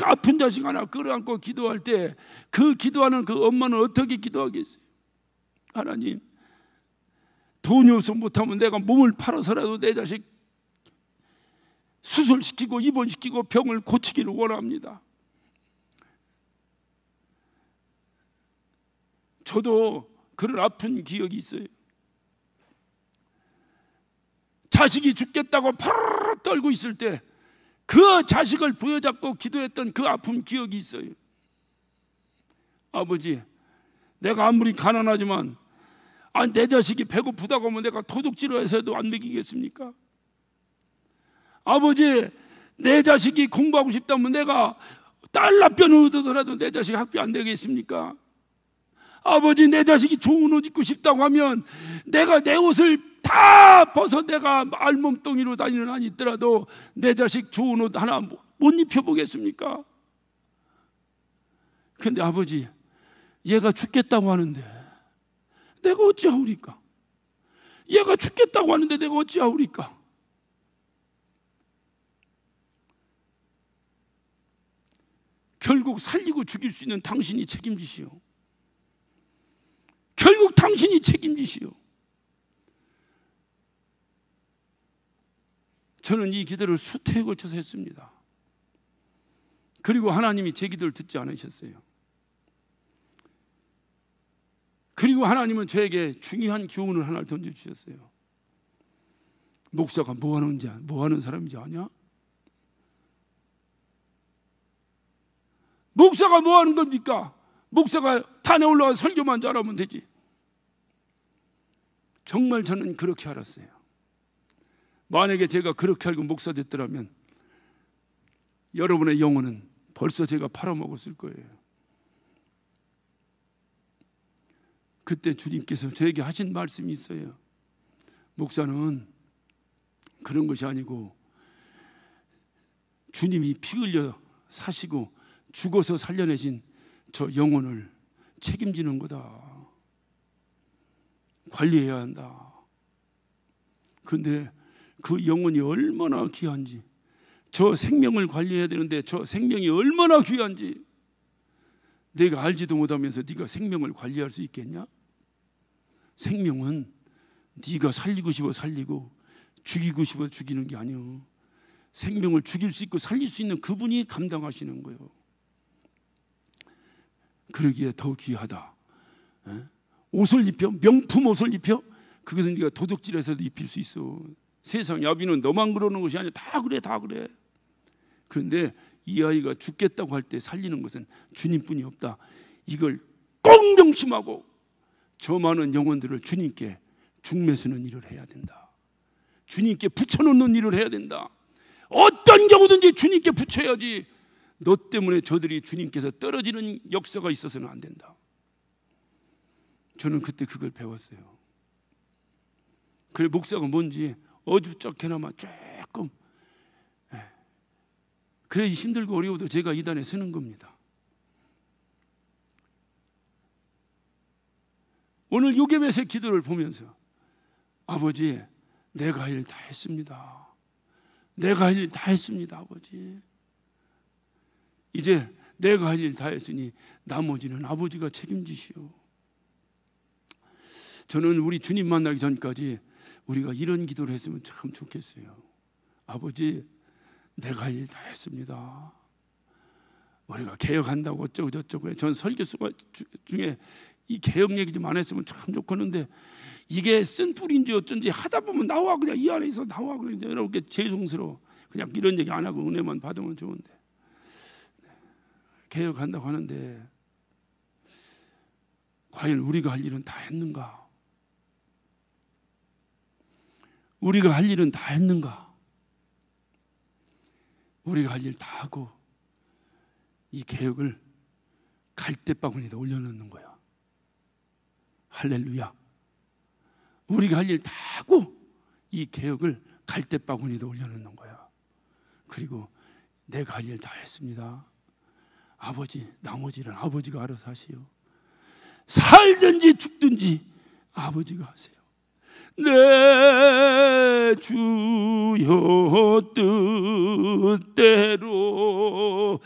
아픈 자식 하나 끌어안고 기도할 때 그 기도하는 그 엄마는 어떻게 기도하겠어요? 하나님, 돈이 없어 못하면 내가 몸을 팔아서라도 내 자식 수술시키고 입원시키고 병을 고치기를 원합니다. 저도 그런 아픈 기억이 있어요. 자식이 죽겠다고 파르르 떨고 있을 때 그 자식을 부여잡고 기도했던 그 아픈 기억이 있어요. 아버지, 내가 아무리 가난하지만 내 자식이 배고프다고 하면 내가 도둑질을 해서도 안 먹이겠습니까? 아버지, 내 자식이 공부하고 싶다면 내가 달러변을 얻어서라도 내 자식 학비 안 되겠습니까? 아버지, 내 자식이 좋은 옷 입고 싶다고 하면 내가 내 옷을 다 벗어 내가 알몸뚱이로 다니는 한이 있더라도 내 자식 좋은 옷 하나 못 입혀보겠습니까? 근데 아버지, 얘가 죽겠다고 하는데 내가 어찌하오리까? 얘가 죽겠다고 하는데 내가 어찌하오리까? 결국 살리고 죽일 수 있는 당신이 책임지시오. 결국 당신이 책임지시오. 저는 이 기도를 수태에 걸쳐서 했습니다. 그리고 하나님이 제 기도를 듣지 않으셨어요. 그리고 하나님은 저에게 중요한 교훈을 하나를 던져주셨어요. 목사가 뭐 하는 사람인지 아냐? 목사가 뭐 하는 겁니까? 목사가 단에 올라가서 설교만 잘하면 되지. 정말 저는 그렇게 알았어요. 만약에 제가 그렇게 알고 목사 됐더라면 여러분의 영혼은 벌써 제가 팔아먹었을 거예요. 그때 주님께서 저에게 하신 말씀이 있어요. 목사는 그런 것이 아니고 주님이 피 흘려 사시고 죽어서 살려내신 저 영혼을 책임지는 거다. 관리해야 한다. 그런데 그 영혼이 얼마나 귀한지, 저 생명을 관리해야 되는데 저 생명이 얼마나 귀한지 내가 알지도 못하면서 네가 생명을 관리할 수 있겠냐? 생명은 네가 살리고 싶어 살리고 죽이고 싶어 죽이는 게 아니오. 생명을 죽일 수 있고 살릴 수 있는 그분이 감당하시는 거예요. 그러기에 더 귀하다. 옷을 입혀? 명품 옷을 입혀? 그것은 네가 도둑질해서도 입힐 수 있어. 세상 야비는 너만 그러는 것이 아니라 다 그래, 다 그래. 그런데 이 아이가 죽겠다고 할 때 살리는 것은 주님뿐이 없다. 이걸 꼭 명심하고 저 많은 영혼들을 주님께 중매수는 일을 해야 된다. 주님께 붙여놓는 일을 해야 된다. 어떤 경우든지 주님께 붙여야지. 너 때문에 저들이 주님께서 떨어지는 역사가 있어서는 안 된다. 저는 그때 그걸 배웠어요. 그래, 목사가 뭔지 어줍잖게나마 조금 그래 힘들고 어려워도 제가 이 단에 서는 겁니다. 오늘 요괴벳의 기도를 보면서 아버지, 내가 할 일 다 했습니다. 내가 할 일 다 했습니다. 아버지, 이제 내가 할 일 다 했으니 나머지는 아버지가 책임지시오. 저는 우리 주님 만나기 전까지 우리가 이런 기도를 했으면 참 좋겠어요. 아버지, 내가 할 일 다 했습니다. 우리가 개혁한다고 어쩌고 저쩌고. 전 설교수가 중에 이 개혁 얘기 좀 안 했으면 참 좋겠는데, 이게 쓴 뿌리인지 어쩐지 하다 보면 나와, 그냥 이 안에서 나와. 그냥 이렇게 죄송스러워. 그냥 이런 얘기 안 하고 은혜만 받으면 좋은데. 개혁한다고 하는데 과연 우리가 할 일은 다 했는가? 우리가 할 일은 다 했는가? 우리가 할 일 다 하고 이 개혁을 갈대바구니에다 올려놓는 거야. 할렐루야. 우리가 할 일 다 하고 이 개혁을 갈대바구니에다 올려놓는 거야. 그리고 내가 할 일 다 했습니다. 아버지, 나머지는 아버지가 알아서 하시오. 살든지 죽든지 아버지가 하세요. 내 주여 뜻대로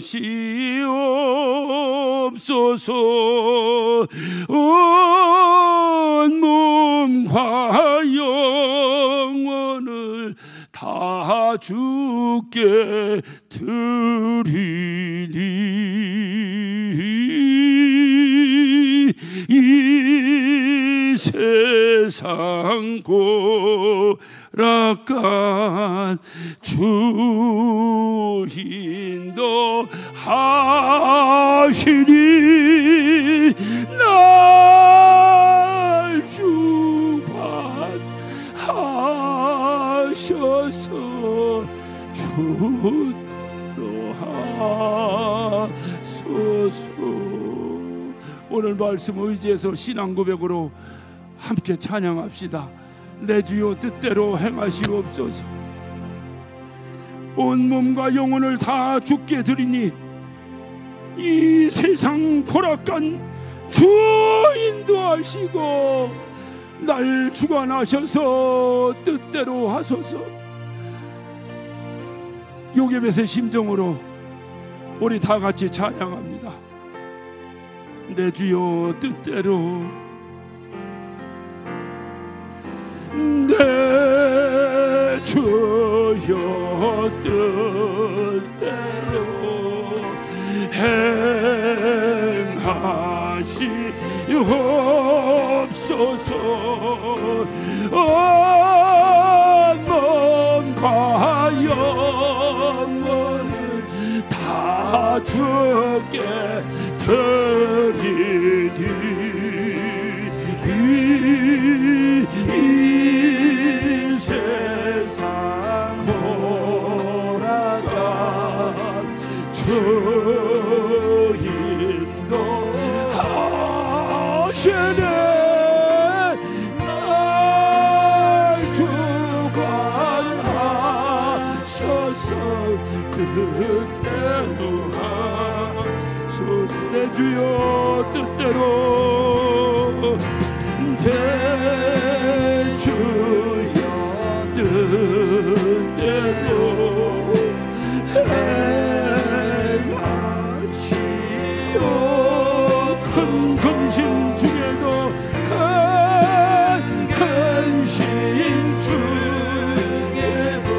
행하시옵소서. 온 몸과 영혼을 다 주께 드리니 이 세상 고락간 주 인도하시니 날 주관하셔서 주대로 하소서. 오늘 말씀 의지해서 신앙 고백으로 함께 찬양합시다. 내 주여 뜻대로 행하시옵소서. 온 몸과 영혼을 다 주께 드리니 이 세상 고락간 주 인도하시고 날 주관하셔서 뜻대로 하소서. 요괴벳의 심정으로 우리 다 같이 찬양합니다. 내 주여 뜻대로, 내 주여 뜻대로 행하시옵소서. 온 몸과 영혼을 다 주께 드리니 이 세상 고락간 주 인도하시네 날 주관하셔서 뜻대로 하소서. 내 주여 뜻대로, 내 주여 뜻대로 행하시오. 큰 근심 중에도 큰 근심 중에도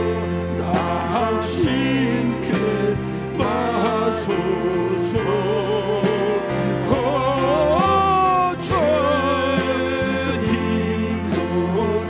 당신께 마소서. 주님 뜻대로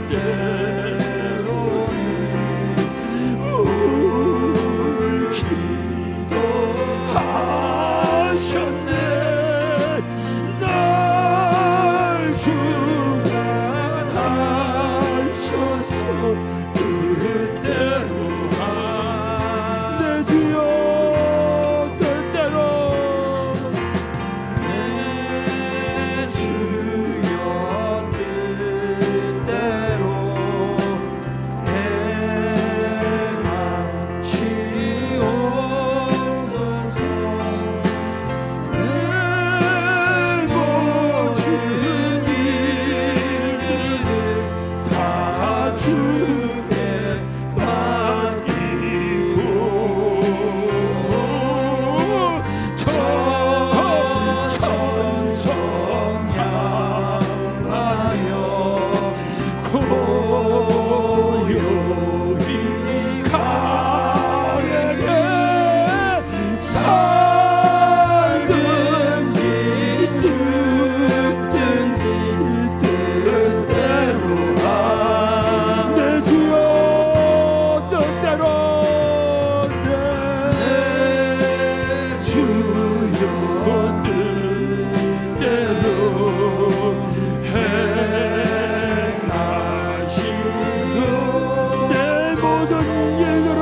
모든 일들은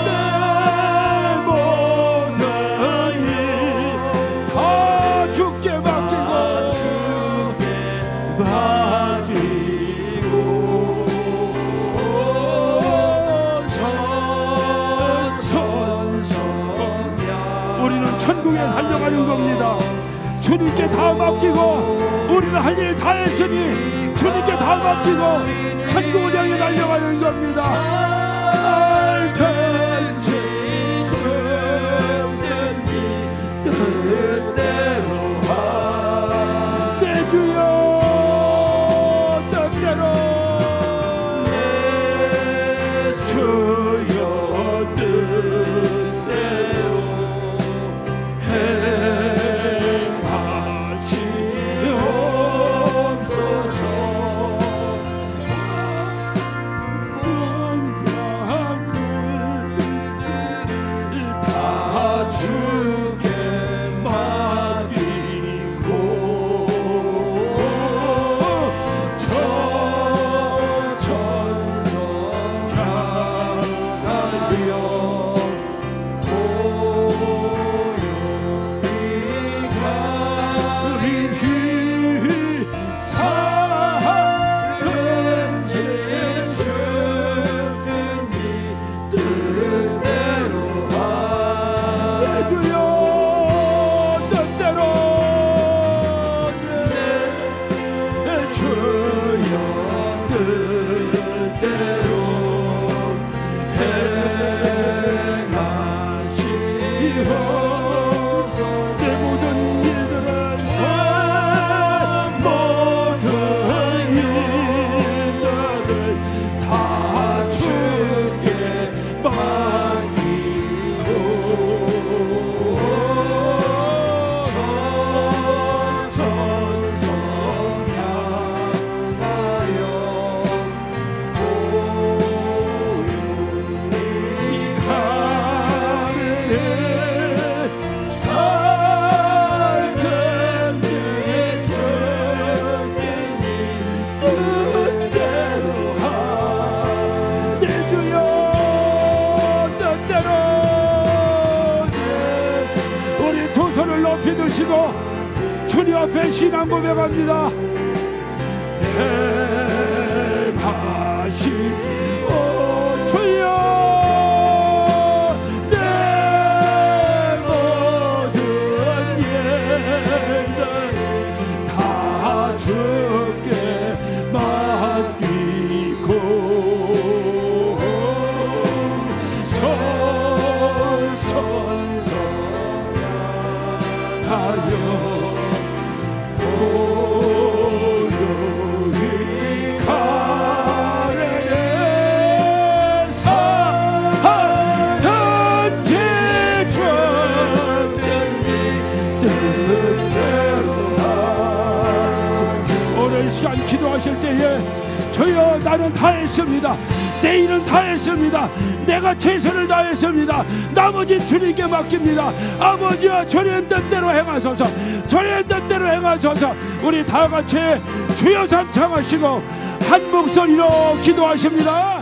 내 모든 일 다 주께 맡기고 우리는 천국에 달려가는 겁니다. 주님께 다 맡기고 우리는 할 일 다 했으니 주님께 다 맡기고 천국을 향해 달려가는 겁니다. 알든지 죽든지 뜻대로 내 주여 뜻대로 내 주여 뜻대로 행하시옵소서. 다 주께 맡기고 천성 향하여 고요히 가리니 살든지 죽든지 뜻대로 내 주여 뜻대로 내 주여 뜻대로 행하시옵소서. 내 모든 일들은 내 모든 일들을 다 주께 맡기고 천성 향하여 고요히 가리니 살든지 죽든지 뜻대로 내 주여 뜻대로. 우리 두 손을 높이 드시고 주님 앞에 신앙 고백합니다. 행하시오 주여 내 모든 일들 다 주께 맡기고 천성하여 고요히 가리니 살든지 죽든지 뜻대로. 오늘 시간 기도하실 때에 주여 나는 다 했습니다. 내 일은 다 했습니다. 내가 최선을 다했습니다. 나머지 주님께 맡깁니다. 아버지와 주님 뜻대로 행하소서. 주님 뜻대로 행하소서. 우리 다 같이 주여 삼창하시고 한 목소리로 기도하십니다.